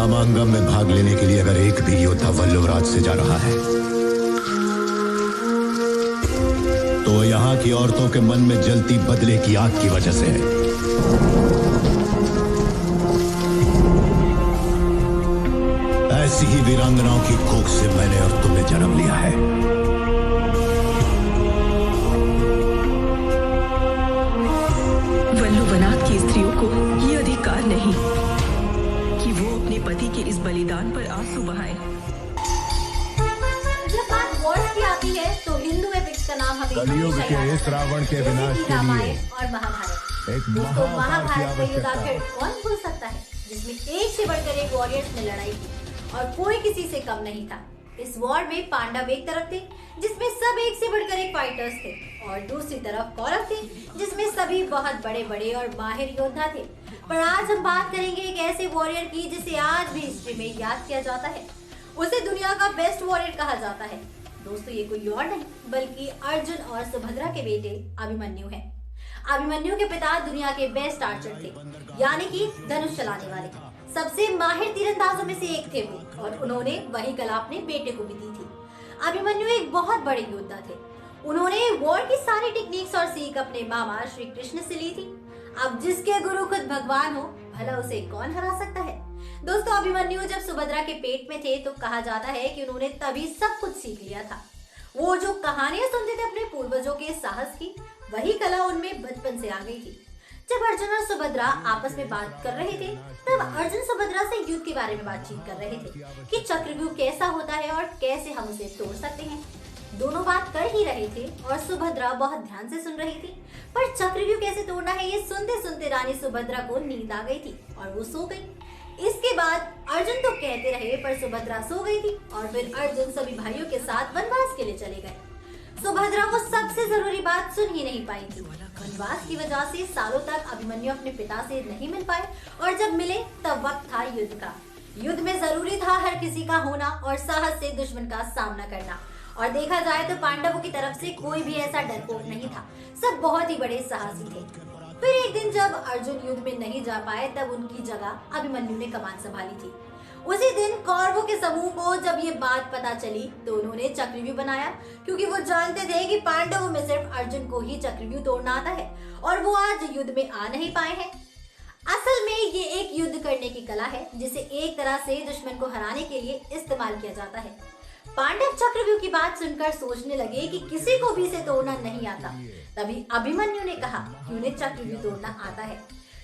समांगम में भाग लेने के लिए अगर एक भी योद्धा वल्लवराज से जा रहा है तो यहाँ की औरतों के मन में जलती बदले की आग की वजह से है। ऐसी ही वीरांगनाओं की कोख से मैंने और तुमने जन्म लिया है। वल्लुवनाथ की स्त्रियों को ये अधिकार नहीं कि वो अपने पति के इस बलिदान पर आंसू बहाए। जब बात वॉर्स की आती है तो हिंदू एपिक्स का नाम हमें कलयुग के इस रावण के विनाश के लिए रामायण और महाभारत। एक दोस्तों, महाभारत का युद्ध आवश्यकता है। आखिर कौन भूल सकता है, जिसमें एक से बढ़कर एक वॉरियर्स ने लड़ाई की और कोई किसी से कम नहीं था। इस वॉर में पांडव एक तरफ थे जिसमें सब एक से बढ़कर एक फाइटर्स थे और दूसरी तरफ कौरव थे जिसमें सभी बहुत बड़े बड़े और माहिर योद्धा थे। पर आज हम बात करेंगे एक ऐसे वॉरियर की जिसे आज भी हिस्ट्री में याद किया जाता है। उसे दुनिया का बेस्ट वॉरियर कहा जाता है। दोस्तों, ये कोई और नहीं बल्कि अर्जुन और सुभद्रा के बेटे अभिमन्यु हैं। अभिमन्यु के पिता दुनिया के बेस्ट आर्चर थे, यानी कि धनुष चलाने वाले। सबसे माहिर तीरंदाजों में से एक थे वो और उन्होंने वही कला अपने बेटे को भी दी थी। अभिमन्यु एक बहुत बड़े योद्धा थे। उन्होंने वॉर की सारी टेक्निक्स और सीख अपने मामा श्री कृष्ण से ली थी। अब जिसके गुरु खुद भगवान हो, भला उसे कौन हरा सकता है। दोस्तों, अभिमन्यु जब सुभद्रा के पेट में थे तो कहा जाता है कि उन्होंने तभी सब कुछ सीख लिया था। वो जो कहानियां सुनते थे अपने पूर्वजों के साहस की, वही कला उनमें बचपन से आ गई थी। जब अर्जुन और सुभद्रा आपस में बात कर रहे थे तब अर्जुन सुभद्रा से युद्ध के बारे में बातचीत कर रहे थे कि चक्रव्यूह कैसा होता है और कैसे हम उसे तोड़ सकते हैं। दोनों बात कर ही रहे थे और सुभद्रा बहुत ध्यान से सुन रही थी। पर चक्रव्यूह कैसे तोड़ना है ये सुनते सुनते रानी सुभद्रा को नींद आ गई थी और वो सो गई। इसके बाद अर्जुन तो कहते रहे पर सुभद्रा सो गई थी और फिर अर्जुन सभी भाइयों के साथ वनवास के लिए चले गए। सुभद्रा को सबसे जरूरी बात सुन ही नहीं पाई थी। वनवास की वजह से सालों तक अभिमन्यु अपने पिता से नहीं मिल पाए और जब मिले तब वक्त था युद्ध का। युद्ध में जरूरी था हर किसी का होना और साहस से दुश्मन का सामना करना। और देखा जाए तो पांडवों की तरफ से कोई भी ऐसा डरपोक नहीं था, सब बहुत ही बड़े साहसी थे। फिर एक दिन जब अर्जुन युद्ध में नहीं जा पाए तब उनकी जगह अभिमन्यु ने कमान संभाली थी। उसी दिन कौरवों के समूह को जब ये बात पता चली तो उन्होंने चक्रव्यूह बनाया, क्योंकि वो जानते थे कि पांडवों में सिर्फ अर्जुन को ही चक्रव्यूह तोड़ना आता है और वो आज युद्ध में आ नहीं पाए हैं। असल में ये एक युद्ध करने की कला है जिसे एक तरह से दुश्मन को हराने के लिए इस्तेमाल किया जाता है। पांडव चक्रव्यूह की बात सुनकर सोचने लगे कि किसी को भी इसे तोड़ना नहीं आता। तभी अभिमन्यु ने कहा कि उन्हें चक्रव्यूह तोड़ना आता है।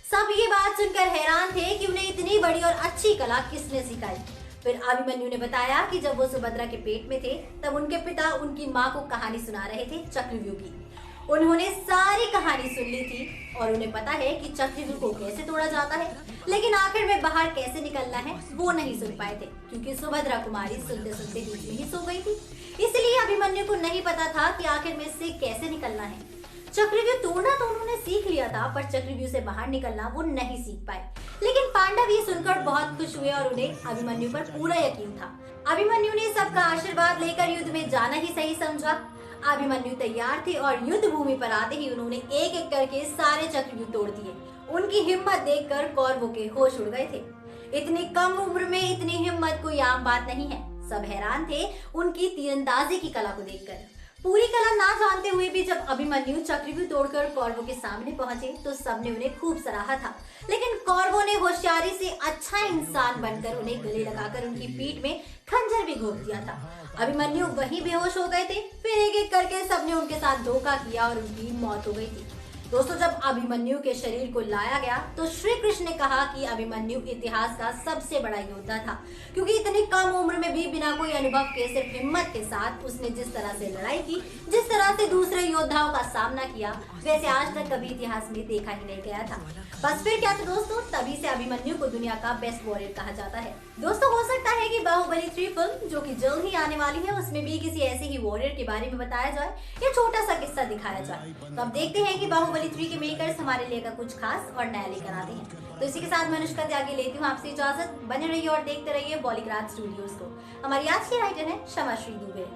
सब ये बात सुनकर हैरान थे कि उन्हें इतनी बड़ी और अच्छी कला किसने सिखाई। फिर अभिमन्यु ने बताया कि जब वो सुभद्रा के पेट में थे तब उनके पिता उनकी माँ को कहानी सुना रहे थे चक्रव्यूह की। उन्होंने सारी कहानी सुन ली थी और उन्हें पता है कि चक्रव्यूह को कैसे तोड़ा जाता है, लेकिन आखिर में बाहर कैसे निकलना है वो नहीं सुन पाए थे, क्योंकि सुभद्रा कुमारी सुनते सुनते बीच में ही सो गई थी। इसलिए अभिमन्यु को नहीं पता था कि आखिर में इससे कैसे निकलना है। चक्रव्यूह तोड़ना तो उन्होंने सीख लिया था पर चक्रव्यूह से बाहर निकलना वो नहीं सीख पाए। लेकिन पांडव ये सुनकर बहुत खुश हुए और उन्हें अभिमन्यु पर पूरा यकीन था। अभिमन्यु ने सबका आशीर्वाद लेकर युद्ध में जाना ही सही समझा। अभिमन्यु तैयार थे और युद्ध भूमि पर आते ही उन्होंने एक एक करके सारे चक्रव्यूह तोड़ दिए। उनकी हिम्मत देखकर कौरवों के होश उड़ गए थे। इतनी कम उम्र में इतनी हिम्मत कोई आम बात नहीं है। सब हैरान थे उनकी तीरंदाजी की कला को देखकर। पूरी कला ना जानते हुए भी जब अभिमन्यु चक्रव्यूह तोड़कर कौरवों के सामने पहुंचे तो सबने उन्हें खूब सराहा था। लेकिन कौरवों ने होशियारी से अच्छा इंसान बनकर उन्हें गले लगाकर उनकी पीठ में खंजर भी घोंप दिया था। अभिमन्यु वहीं बेहोश हो गए थे। फिर एक एक करके सबने उनके साथ धोखा किया और उनकी मौत हो गई थी। दोस्तों, जब अभिमन्यु के शरीर को लाया गया तो श्री कृष्ण ने कहा कि अभिमन्यु इतिहास का सबसे बड़ा योद्धा था, क्योंकि इतनी कम उम्र में भी बिना कोई अनुभव के सिर्फ हिम्मत के साथ उसने जिस तरह से लड़ाई की, जिस तरह से दूसरे योद्धाओं का सामना किया, वैसे आज तक कभी इतिहास में देखा ही नहीं गया था। बस फिर क्या था दोस्तों, तभी से अभिमन्यु को दुनिया का बेस्ट वॉरियर कहा जाता है। दोस्तों, हो सकता है कि बाहुबली 3 फिल्म जो कि जल्द ही आने वाली है उसमें भी किसी ऐसे ही वॉरियर के बारे में बताया जाए या छोटा सा किस्सा दिखाया जाए। तो अब देखते हैं कि बाहुबली 3 के मेकर्स हमारे लिए कुछ खास और नया लेकर आते हैं। तो इसी के साथ मैं अनुष्का त्यागी लेती हूँ आपसे इजाजत। बने रहिए और देखते रहिए बॉलीग्राज स्टूडियोज को। हमारी आज की राइटर है क्षमा श्री दुबे।